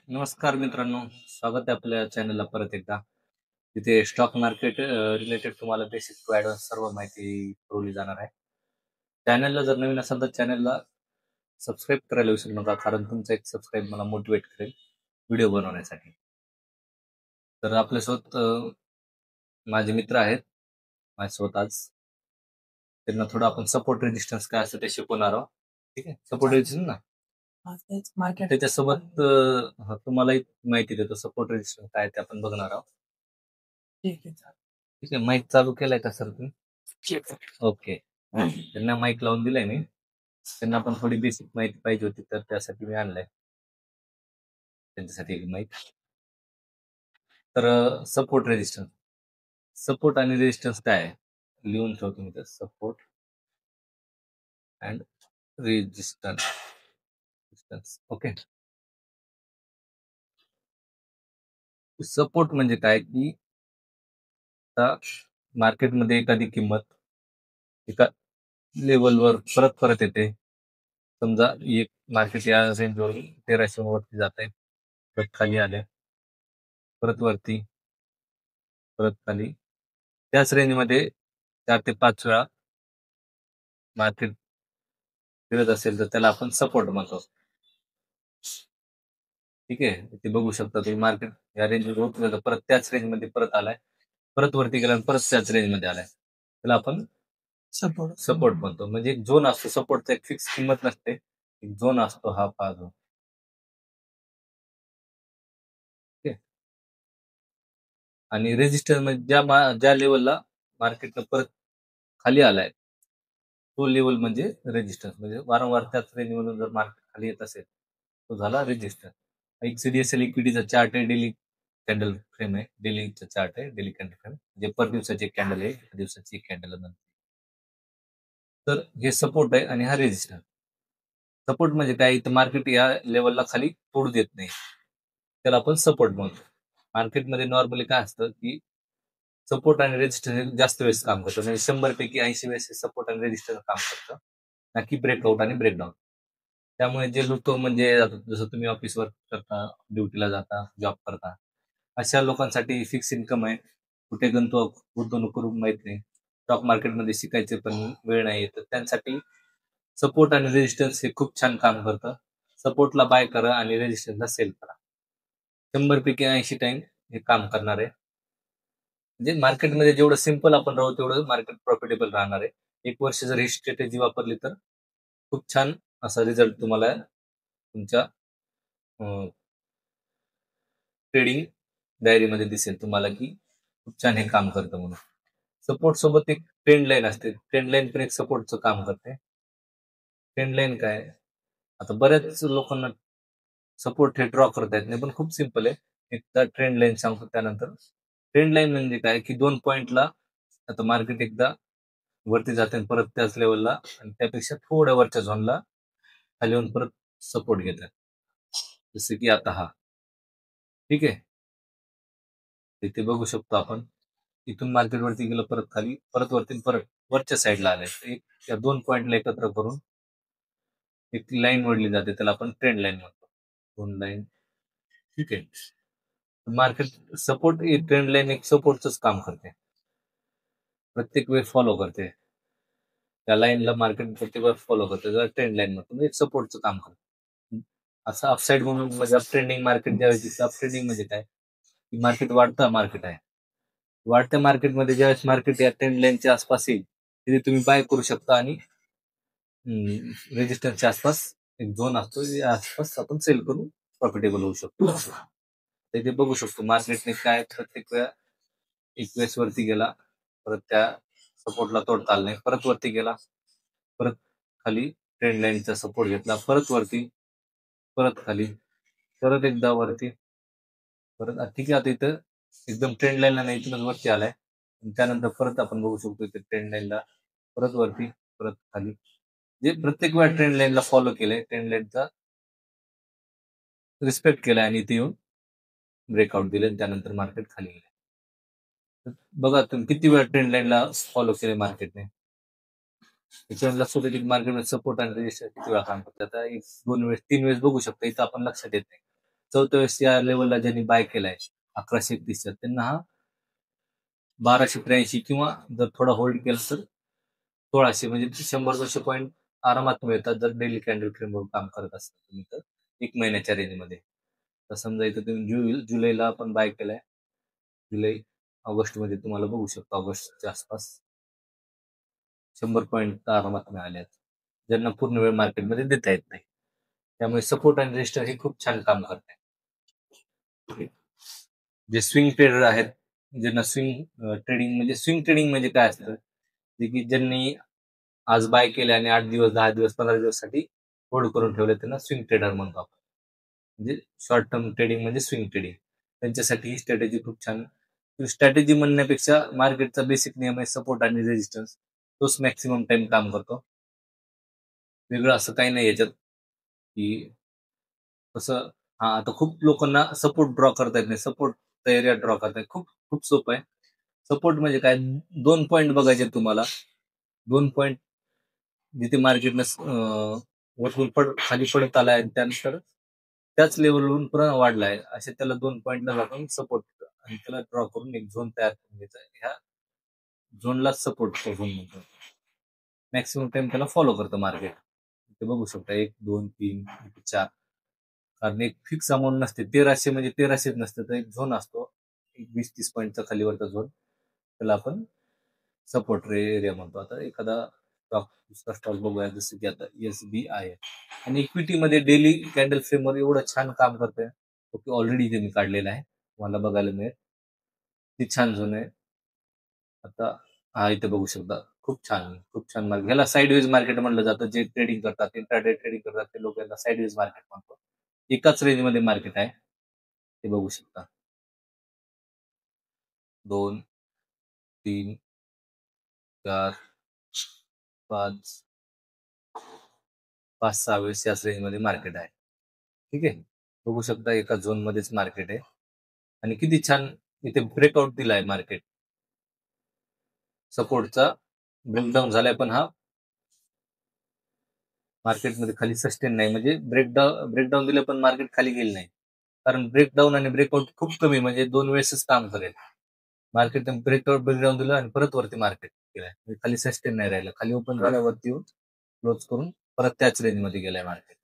नमस्कार मित्रांनो, स्वागत आहे आपल्या चॅनलला परत एकदा. तिथे स्टॉक मार्केट रिलेटेड तुम्हाला बेसिक टू ॲडव्हान्स सर्व माहिती पुरवली जाणार आहे. चॅनलला जर नवीन असाल तर चॅनलला सबस्क्राईब करायला विसरू नका, कारण तुमचा एक सबस्क्राईब मला मोटिवेट करेल व्हिडिओ बनवण्यासाठी. तर आपल्यासोबत माझे मित्र आहेत माझ्यासोबत आज. त्यांना थोडं आपण सपोर्ट रेजिस्टन्स काय असतं ते शिकवणार आहोत. ठीक आहे, सपोर्ट रेजिस्टन्स ना. त्याच्यासोबत तुम्हाला एक माहिती देतो, सपोर्ट रेजिस्टन्स काय ते आपण बघणार आहोत. ठीक आहे ठीक आहे, माईक चालू केलाय का सर तुम्ही? ओके. त्यांना माईक लावून दिलाय मी. त्यांना पण थोडी बेसिक माहिती पाहिजे होती, तर त्यासाठी मी आणलाय त्यांच्यासाठी एक माईक. तर सपोर्ट रेजिस्टन्स, सपोर्ट आणि रेजिस्टन्स काय आहे लिहून ठेवतो मी. तर support and resistance. Okay. Support म्हणजे काय की आता मार्केटमध्ये एखादी किंमत एका लेवलवर परत परत येते. समजा एक मार्केट या रेंजवर 1300 वरती जात आहे, परत खाली आले, परत वरती, परत खाली. त्याच रेंजमध्ये 4 ते 5 वेळा मार्केट फिरत असेल तर त्याला आपण सपोर्ट म्हणतो. ठीक आहे, ते बघू शकता तुम्ही. मार्केट या रेंजवर होत परत त्याच रेंजमध्ये परत आलाय, परत वरती गेला, परत त्याच रेंजमध्ये आलाय, त्याला आपण सपोर्ट म्हणतो. म्हणजे एक झोन असतो सपोर्टचा, एक फिक्स किंमत नसते, एक झोन असतो, हा पहा झोन. आणि रेजिस्टन्स म्हणजे ज्या लेवलला मार्केटनं परत खाली आलाय तो लेवल म्हणजे रेजिस्टन्स. म्हणजे वारंवार त्याच रेंजमधून जर मार्केट खाली येत असेल तो झाला रेजिस्टन्स. एक सीडीएसएल इक्विटीचा चार्ट आहे, डेली कॅन्डल फ्रेम आहे, डेलीचा चार्ट आहे, डेली कॅन्डल फ्रेम, जे पर दिवसाची एक कॅन्डल आहे, दिवसाची एक कॅन्डल. तर हे सपोर्ट आहे आणि हा रेजिस्टन्स. सपोर्ट म्हणजे काय, इथं मार्केट या लेवलला खाली तोडू देत नाही, त्याला आपण सपोर्ट म्हणतो. मार्केटमध्ये नॉर्मली काय असतं की सपोर्ट आणि रेजिस्टन्स जास्त वेळेस काम करतं. म्हणजे 100 पैकी 80 वेळेस सपोर्ट आणि रेजिस्टन्स काम करतं, ना की ब्रेकआउट आणि ब्रेकडाऊन. त्यामुळे जे लोक म्हणजे जसं तुम्ही ऑफिस वर्क करता, ड्युटीला जाता, जॉब करता, अशा लोकांसाठी फिक्स इन्कम आहे, कुठे गुंतवणूक करू माहित नाही, स्टॉक मार्केटमध्ये शिकायचे पण वेळ नाही, तर त्यांसाठी सपोर्ट आणि रेजिस्टन्स हे खूप छान काम करतं. सपोर्टला बाय करा आणि रेजिस्टन्सला सेल करा. 100 पैकी 80 टाइम हे काम करणार आहे. म्हणजे मार्केटमध्ये जेवढं सिम्पल आपण राहू तेवढं मार्केट प्रॉफिटेबल राहणार आहे. एक वर्ष जर ही स्ट्रॅटेजी वापरली तर खूप छान असा रिझल्ट तुम्हाला तुमच्या ट्रेडिंग डायरीमध्ये दिसेल तुम्हाला की खूप छान हे काम करतं म्हणून. सपोर्ट सोबत एक ट्रेंड लाईन असते, ट्रेंड लाईन पण एक सपोर्टचं काम करते. ट्रेंड लाईन काय, आता बऱ्याच लोकांना सपोर्ट हे ड्रॉ करता येत नाही, पण खूप सिम्पल आहे. एकदा ट्रेंड लाईन सांगतो त्यानंतर. ट्रेंड लाईन म्हणजे काय की 2 पॉइंटला आता मार्केट एकदा वरती जाते परत त्याच लेवलला आणि त्यापेक्षा थोड्या वरच्या झोनला खाली येऊन परत सपोर्ट घेतात, जसं की आता हा. ठीक आहे, इथे बघू शकतो आपण. इथून मार्केट वरती गेलं, परत खाली, परत वरती, परत वरच्या साईडला आलंय. या 2 पॉइंटला एकत्र करून एक लाईन वडली जाते, त्याला आपण ट्रेंड लाईन म्हणतो. 2 लाईन. ठीक आहे, मार्केट सपोर्ट ट्रेंड लाईन एक सपोर्टच काम करते, प्रत्येक वेळ फॉलो करते त्या लाईनला. मार्केट प्रत्येक वेळ फॉलो करते, जर ट्रेंड लाईन म्हणतो एक सपोर्टचं काम करते. असं अपसाईड म्हणून म्हणजे अप ट्रेंडिंग मार्केट ज्यावेळेस दिसतं, अप ट्रेंडिंग म्हणजे काय, मार्केट वाढतं, मार्केट आहे वाढत्या मार्केटमध्ये ज्यावेळेस मार्केट या ट्रेंड लाईनच्या आसपास येईल तिथे तुम्ही बाय करू शकता आणि रेजिस्टन्सच्या आसपास एक झोन असतो, या आसपास आपण सेल करून प्रॉफिटेबल होऊ शकतो. ते बघू शकतो मार्केटने काय प्रत्येक वेळा एक वेळेस वरती गेला, परत त्या सपोर्टला तोडता आला नाही, परत वरती गेला, परत खाली ट्रेंड लाईनचा सपोर्ट घेतला, परत वरती, परत खाली, परत एकदा वरती, परत. ठीक आहे, आता इथं एकदम ट्रेंड लाईनला नाही, इथूनच वरती आलाय. त्यानंतर परत आपण बघू शकतो इथे ट्रेंड लाईनला परत वरती, परत खाली. जे प्रत्येक वेळा ट्रेंड लाईनला फॉलो केलंय, ट्रेंड लाईनचा रिस्पेक्ट केलाय आणि इथे येऊन ब्रेकआउट दिले, त्यानंतर मार्केट खाली गेले. बघा तुम्ही किती वेळा ट्रेंड लाईनला फॉलो केले मार्केटने. लक्षात मार्केटमध्ये सपोर्ट आणि रेजिस्टन्स किती वेळा काम करते. आता 1, 2 वेळेस, 3 वेळेस बघू शकता, इथं आपण लक्षात येत नाही. चौथ्या वेळेस या लेवलला ज्यांनी बाय केलाय 1131 त्यांना हा 1283 किंवा जर थोडा होल्ड केला तर 1600 म्हणजे 100-200 पॉईंट आरामात मिळतात जर डेली कॅन्डल फ्रेमवर काम करत असाल तुम्ही तर 1 महिन्याच्या रेंजमध्ये. तर समजा इथं तुम्ही जुलैला आपण बाय केलाय, जुलै ऑगस्टमध्ये तुम्हाला बघू शकतो ऑगस्टच्या आसपास 100 पॉईंट आरामात मिळाले आहेत, ज्यांना पूर्ण वेळ मार्केटमध्ये देता येत नाही. त्यामुळे सपोर्ट आणि रेजिस्टर हे खूप छान काम करते. जे स्विंग ट्रेडर आहेत, ज्यांना स्विंग ट्रेडिंग म्हणजे काय असतं, जे की ज्यांनी आज बाय केले आणि 8 दिवस 10 दिवस 15 दिवसासाठी होल्ड करून ठेवले त्यांना स्विंग ट्रेडर म्हणतो आपण. म्हणजे शॉर्ट टर्म ट्रेडिंग म्हणजे स्विंग ट्रेडिंग. त्यांच्यासाठी ही स्ट्रॅटेजी खूप छान. स्ट्रॅटेजी म्हणण्यापेक्षा मार्केटचा बेसिक नियम आहे सपोर्ट आणि रेजिस्टन्स, तोच मॅक्सिमम टाइम काम करतो. वेगळं असं काही नाही याच्यात की कसं. हा, आता खूप लोकांना सपोर्ट ड्रॉ करता येत नाही, सपोर्ट एरिया ड्रॉ करता खूप खूप सोपं आहे. सपोर्ट म्हणजे काय, 2 पॉईंट बघायचे तुम्हाला. 2 पॉईंट जिथे मार्केटनं वरतून खाली पडत आलाय आणि त्यानंतर त्याच लेवलवरून पुन्हा वाढलाय, असे त्याला 2 पॉईंटला आपण सपोर्ट आणि त्याला ड्रॉ करून एक झोन तयार करून घ्यायचा. ह्या झोनला सपोर्ट झोन म्हणतो. मॅक्सिमम टाइम त्याला फॉलो करतं मार्केट. ते बघू शकता 1 2 3 4. कारण एक फिक्स अमाऊंट नसते, 1300 म्हणजे 1300 नसते, तर एक झोन असतो, एक 20-30 पॉईंटचा खालीवरचा झोन, त्याला आपण सपोर्ट एरिया म्हणतो. आता एखादा दुसरा स्टॉक बघूया, जसं की आता SBI आणि इक्विटीमध्ये डेली कॅन्डल फ्रेमवर एवढं छान काम करतोय, ओके ऑलरेडी इथे मी काढलेला आहे, मला बघायला मिळेल. ती छान झोन आहे. आता हा इथे बघू शकता, खूप छान खूप छान मार्केट. ह्याला साईडवेज मार्केट म्हणलं जातं. जे ट्रेडिंग करतात, इंट्राडे ट्रेडिंग करतात ते लोक याला साईडवेज मार्केट म्हणतो. एकाच रेंजमध्ये मार्केट आहे, ते बघू शकता. 2 3 4 5 5-6 वेळेस याच रेंजमध्ये मार्केट आहे. ठीक आहे, बघू शकता एका झोन मध्येच मार्केट आहे आणि किती छान इथे ब्रेकआउट दिलाय मार्केट. सपोर्टचा ब्रेकडाऊन झालाय, पण हा मार्केटमध्ये खाली सस्टेन नाही, म्हणजे ब्रेकडाऊन दिलं पण मार्केट खाली गेलं नाही. कारण ब्रेकडाऊन आणि ब्रेकआउट खूप कमी, म्हणजे 2 वेळेसच काम करेल मार्केट. ब्रेकडाऊन दिलं आणि परत वरती मार्केट गेलाय, म्हणजे खाली सस्टेन नाही राहिलं, खाली ओपन झाल्यावरती येऊन क्लोज करून परत त्याच रेंजमध्ये गेलाय मार्केट.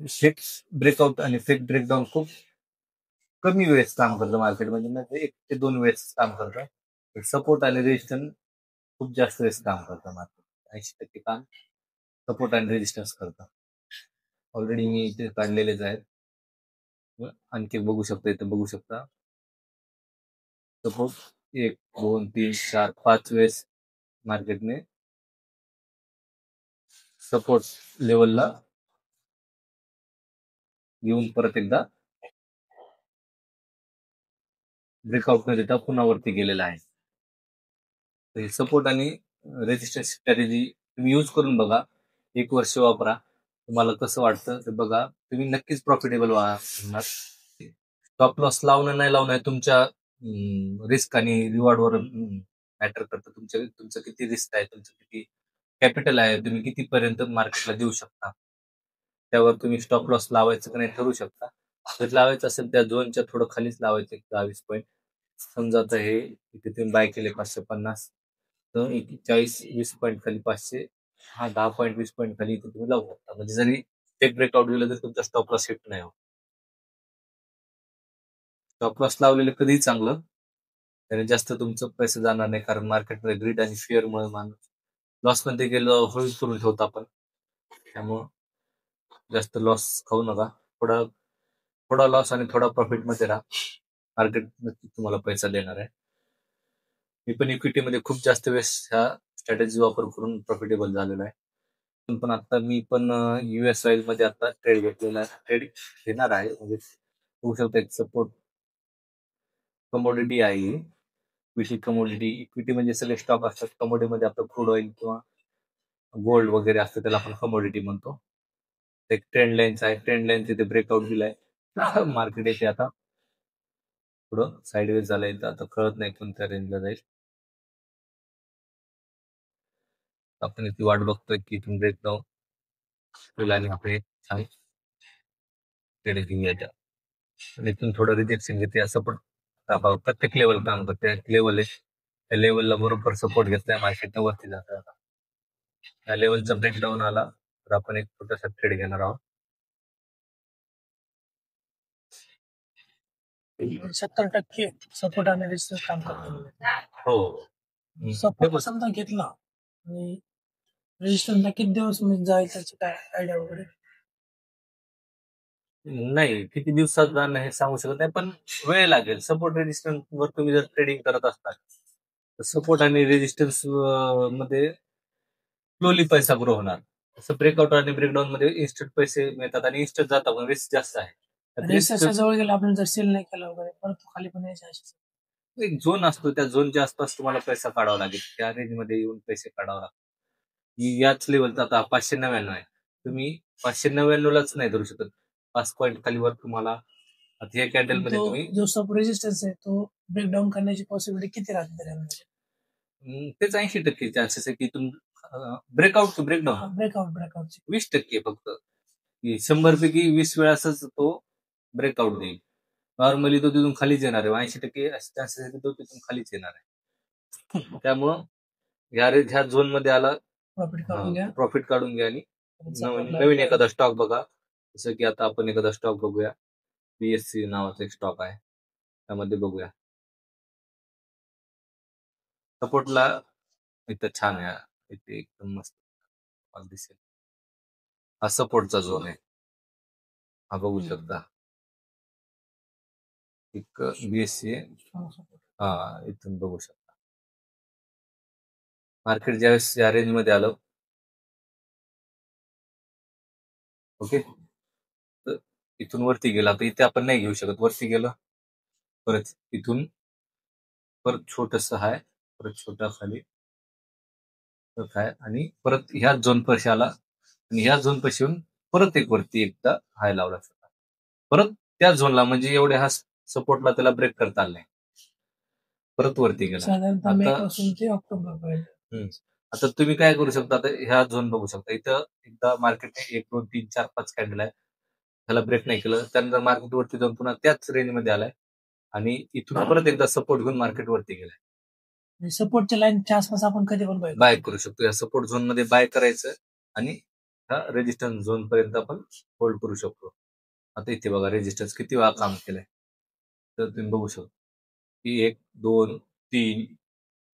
फेक ब्रेकआउट आणि फेक ब्रेकडाऊन खूप कमी वेळेस काम करतं मार्केटमध्ये, म्हणजे 1 ते 2 वेळेस काम करतं. सपोर्ट आणि रेजिस्टन्स खूप जास्त वेळेस काम करतं मार्केट. 80% काम सपोर्ट आणि रेजिस्टन्स करतं. ऑलरेडी मी इथे काढलेलेच आहेत, आणखी बघू शकता, इथे बघू शकता सपोज 1 2 3 4 5 वेळेस मार्केटने सपोर्ट लेवलला घेऊन परत एकदा ब्रेकआउट न देता पुन्हा वरती गेलेला आहे. तर सपोर्ट आणि रेजिस्टन्स स्ट्रॅटेजी तुम्ही यूज करून बघा, 1 वर्ष वापरा, तुम्हाला कसं वाटतं ते बघा, तुम्ही नक्कीच प्रॉफिटेबल होणार. स्टॉप लॉस लावणं नाही लावणं आहे तुमच्या रिस्क आणि रिवॉर्डवर मॅटर करतं. तुमचं किती रिस्क आहे, तुमचं किती कॅपिटल आहे, तुम्ही कितीपर्यंत मार्केटला देऊ शकता, त्यावर तुम्ही स्टॉप लॉस लावायचं का नाही ठरवू शकता. जर लावायचं असेल त्या झोनच्या थोडं खालीच लावायचं, 10-20 पॉईंट. समजा आता हे इथे तुम्ही बाय केले 550, तर 40-20 पॉईंट खाली 500, हा 10 पॉईंट 20 पॉईंट खाली इथे तुम्ही लावू शकता. म्हणजे जरी एक ब्रेकआउट दिलं तर तुमचा स्टॉप लॉस हिट नाही होत. स्टॉप लॉस लावलेलं कधीही चांगलं, त्याने जास्त तुमचं पैसे जाणार नाही, कारण मार्केटमध्ये ग्रीड आणि फिअरमुळे माणूस लॉस मध्ये गेलो होल्ड करून ठेवतो आपण. त्यामुळं जास्त लॉस खाऊ नका, थोडा थोडा लॉस आणि थोडा प्रॉफिट मध्ये राहा, मार्केट नक्की तुम्हाला पैसा देणार आहे. मी पण इक्विटीमध्ये खूप जास्त वेळेस ह्या स्ट्रॅटेजी वापर करून प्रॉफिटेबल झालेला आहे. पण आता मी पण US ऑइल मध्ये आता ट्रेड घेतलेला आहे, ट्रेड घेणार आहे. म्हणजे होऊ शकतं एक सपोर्ट कमोडिटी आहे. इक्विटी म्हणजे सगळे स्टॉक असतात. कमोडिटीमध्ये आपलं क्रूड ऑइल किंवा गोल्ड वगैरे असतं, त्याला आपण कमोडिटी म्हणतो. एक ट्रेंड लाईन्स आहे, ट्रेंड लाईन तिथे ब्रेकआउट दिलाय. मार्केट येते आता थोडं साईडवेज झालंय, आता कळत नाही कोणत्या रेंजला जाईल. आपण इथे वाट बघतोय की इथून ब्रेकडाऊन होईल आणि आपण छान ट्रेड घेऊया. आणि इथून थोडं रिजेक्शन घेते असं पण प्रत्येक लेवल काम करते. लेवल आहे त्या लेवलला बरोबर सपोर्ट घेतलाय मार्केटनं वरती जात आता. त्या लेवलचा ब्रेकडाऊन आला तर आपण एक छोटासा ट्रेड घेणार आहोत. 70% सपोर्ट आणि रेजिस्टन्स काम करतो. हो सपोर्ट समजा घेतला आणि रेजिस्टन्सला किती दिवस म्हणजे जाईल त्याची काय आयडिया वगैरे? नाही किती दिवसात जाणं हे सांगू शकत नाही, पण वेळ लागेल. सपोर्ट रेजिस्टन्स वर तुम्ही जर ट्रेडिंग करत असताल तर सपोर्ट आणि रेजिस्टन्स मध्ये स्लोली पैसा ग्रो होणार. तसं ब्रेकआउट आणि ब्रेकडाऊन मध्ये इन्स्टंट पैसे मिळतात आणि इन्स्टंट जातात, पण रिस्क जास्त आहे. रेजिस्टन्सच्या जवळ गेला आपण जर सेल नाही केला वगैरे परत तो खाली पण यायचा असेल. एक झोन असतो, त्या झोनच्या आसपास तुम्हाला पैसा काढावा लागेल. त्या रेंज मध्ये येऊन पैसे काढावा लागतात. याच लेवलचा आता 599 आहे, तुम्ही 599 लाच नाही धरू शकत. 5 पॉईंट खालीवर तुम्हाला आता या कॅन्डल मध्ये तुम्ही जो सब रेजिस्टन्स आहे तो ब्रेकडाऊन करण्याची पॉसिबिलिटी किती राहते त्यामध्ये? तेच 80% चान्सेस आहे की तुम्ही ब्रेकआउट ब्रेकडाऊन ब्रेकआउट 20% फक्त. 100 पैकी 20 वेळाच तो ब्रेकआउट देईल. नॉर्मली तो तिथून खालीच येणार आहे. 80% चान्सेस आहे की तो तिथून खालीच येणार आहे. त्यामुळं ह्या झोन मध्ये आला प्रॉफिट काढून घ्या आणि नवीन एखादा स्टॉक बघा. जसं की आता आपण एखादा स्टॉक बघूया. बीएससी नावाचा एक स्टॉक आहे, त्यामध्ये बघूया. सपोर्टला इथं छान आहे, इथे एकदम मस्त दिसेल. हा सपोर्टचा झोन आहे, हा बघू शकता. एक बीएससी आहे, हा इथून बघू शकता. मार्केट ज्यावेळेस या रेंज मध्ये आलं, ओके, तर इथून वरती गेला तर इथे आपण नाही घेऊ शकत. वरती गेलं परत इथून परत छोटस आहे, परत छोटा खाली आहे आणि परत ह्या झोन पैसे आला आणि ह्या झोन पैसे येऊन परत एक वरती एकदा हाय लावला परत त्या झोनला, म्हणजे एवढे हा सपोर्टला त्याला ब्रेक करता आला नाही, परत वरती गेला. आता तुम्ही काय करू शकता, आता ह्या झोन बघू शकता. इथं एकदा मार्केटने 1 2 3 4 5 कॅन्डल आहे, त्याला ब्रेक नाही केलं. त्यानंतर मार्केट वरती जाऊन पुन्हा त्याच रेंज मध्ये आलाय आणि इथून परत एकदा सपोर्ट घेऊन मार्केट वरती गेलाय. सपोर्टच्या लाईनच्या आसपास आपण कधी पण बाय करू शकतो. या सपोर्ट झोन मध्ये बाय करायचं आणि ह्या रेजिस्टन्स झोन पर्यंत आपण होल्ड करू शकतो. आता इथे बघा रेजिस्टन्स किती वेळा काम केलंय, तर तुम्ही बघू शकता की 1 2 3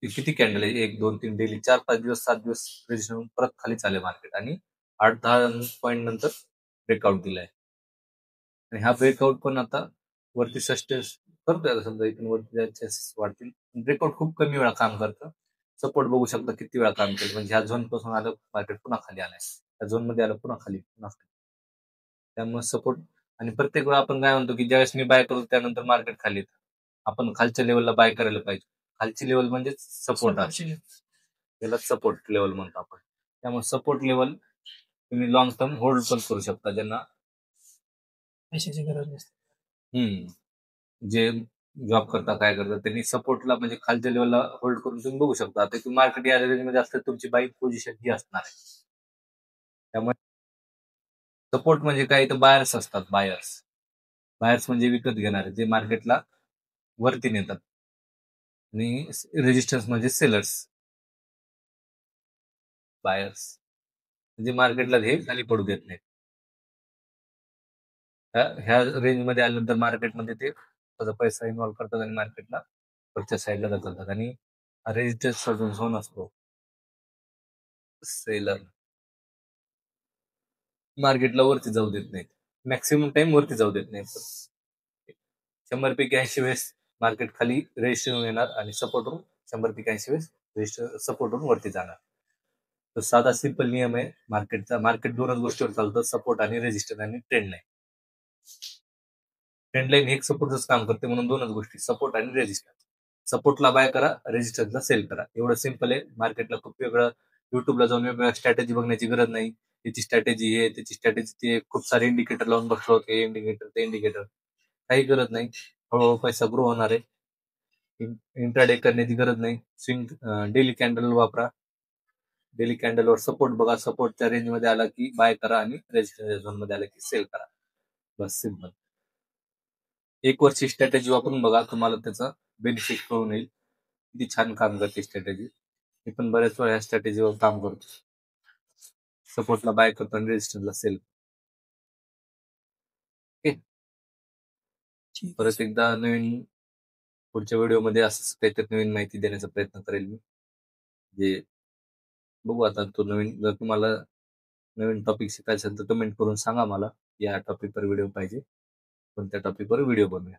किती कॅन्डल आहे, 1 2 3 डेली 4 5 दिवस 7 दिवस रेजिस्टन्स परत खाली चालले मार्केट आणि 8 10 पॉईंट नंतर ब्रेकआउट दिलाय. आणि हा ब्रेकआउट पण आता वरती सस्टेन करतोय. आता समजा इथून वरती चान्सेस वाढतील. ब्रेकआउट खूप कमी वेळा काम करतं. सपोर्ट बघू शकता किती वेळा काम केलं, म्हणजे ह्या झोन पासून आलं मार्केट पुन्हा खाली आलाय, त्या झोन मध्ये आलं पुन्हा खाली पुन्हा खाली. त्यामुळे सपोर्ट आणि प्रत्येक वेळा आपण काय म्हणतो की ज्यावेळेस मी बाय करतो त्यानंतर मार्केट खाली येतं, आपण खालच्या लेवलला बाय करायला पाहिजे. खालची लेवल म्हणजे सपोर्ट असते, त्याला सपोर्ट लेवल म्हणतो आपण. त्यामुळे सपोर्ट लेवल तुम्ही लॉंग टर्म होल्ड पण करू शकता, ज्यांना पैशाची गरज नसते. जे जॉब करता काय करता त्यांनी सपोर्टला म्हणजे खालच्या लेवलला होल्ड करून तुम्ही बघू शकता. आता तुम्ही मार्केट या रेंजमध्ये असतं तुमची बाईक पोझिशन ही असणार आहे. त्यामुळे सपोर्ट म्हणजे काय, तर बायर्स असतात. बायर्स म्हणजे विकत घेणारे, जे मार्केटला वरती नेतात. आणि रेजिस्टन्स म्हणजे सेलर्स. बायर्स म्हणजे मार्केटला हे खाली पडू देत नाहीत. ह्या रेंजमध्ये आल्यानंतर मार्केटमध्ये ते त्याचा पैसा इन्व्हॉल्व करतात आणि मार्केटला वरच्या साईडला ढकलतात. आणि रेजिस्टन्सचा जो झोन असतो, सेलर मार्केटला वरती जाऊ देत नाहीत, मॅक्सिमम टाइम वरती जाऊ देत नाहीत. 100 पैकी 80 वेळेस मार्केट खाली रेजिस्टर येणार आणि सपोर्टवरून 100 पैकी 80 वेळेस रेजिस्टर सपोर्टवरून वरती जाणार. तर साधा सिंपल नियम आहे मार्केटचा. मार्केट दोनच गोष्टीवर चालतं, सपोर्ट आणि रेजिस्टर आणि ट्रेंड लाईन. ट्रेंड लाईन एक सपोर्टच काम करते, म्हणून दोनच गोष्टी, सपोर्ट आणि रेजिस्टर. सपोर्टला बाय करा, रेजिस्टरला सेल करा, एवढं सिंपल आहे. मार्केटला खूप वेगळं युट्यूबला जाऊन वेगवेगळ्या स्ट्रॅटेजी बघण्याची गरज नाही. त्याची स्ट्रॅटेजी हे त्याची स्ट्रॅटेजी ते, खूप सारे इंडिकेटर लावून बसलो होते, हे इंडिकेटर ते इंडिकेटर, काही गरज नाही. हळूहळू पैसा ग्रो होणार आहे. इंट्राडे करण्याची गरज नाही. स्विंग डेली कॅन्डल वापरा, डेली कॅन्डलवर सपोर्ट बघा, सपोर्टच्या रेंज मध्ये आला की बाय करा आणि रेजिस्टर झोन मध्ये आला की सेल करा, बस सिंपल. एक वर्षी स्ट्रॅटेजी वापरून बघा, तुम्हाला त्याचा बेनिफिट कळून येईल. किती छान काम करते स्ट्रॅटेजी. मी पण बऱ्याच वेळा ह्या स्ट्रॅटेजीवर काम करतो. सपोर्टला बाय करतो आणि रेजिस्टन्सला सेल. ओके. ठीक आहे परत सर. एकदा नवीन पुढच्या व्हिडिओमध्ये असंच काहीतरी नवीन माहिती देण्याचा प्रयत्न करेल मी. जे बघू आता तो नवीन, जर तुम्हाला नवीन टॉपिक शिकायचा असेल तर कमेंट करून सांगा मला, या टॉपिकवर व्हिडिओ पाहिजे. कोणत्या टॉपिकवर व्हिडिओ बनवूया.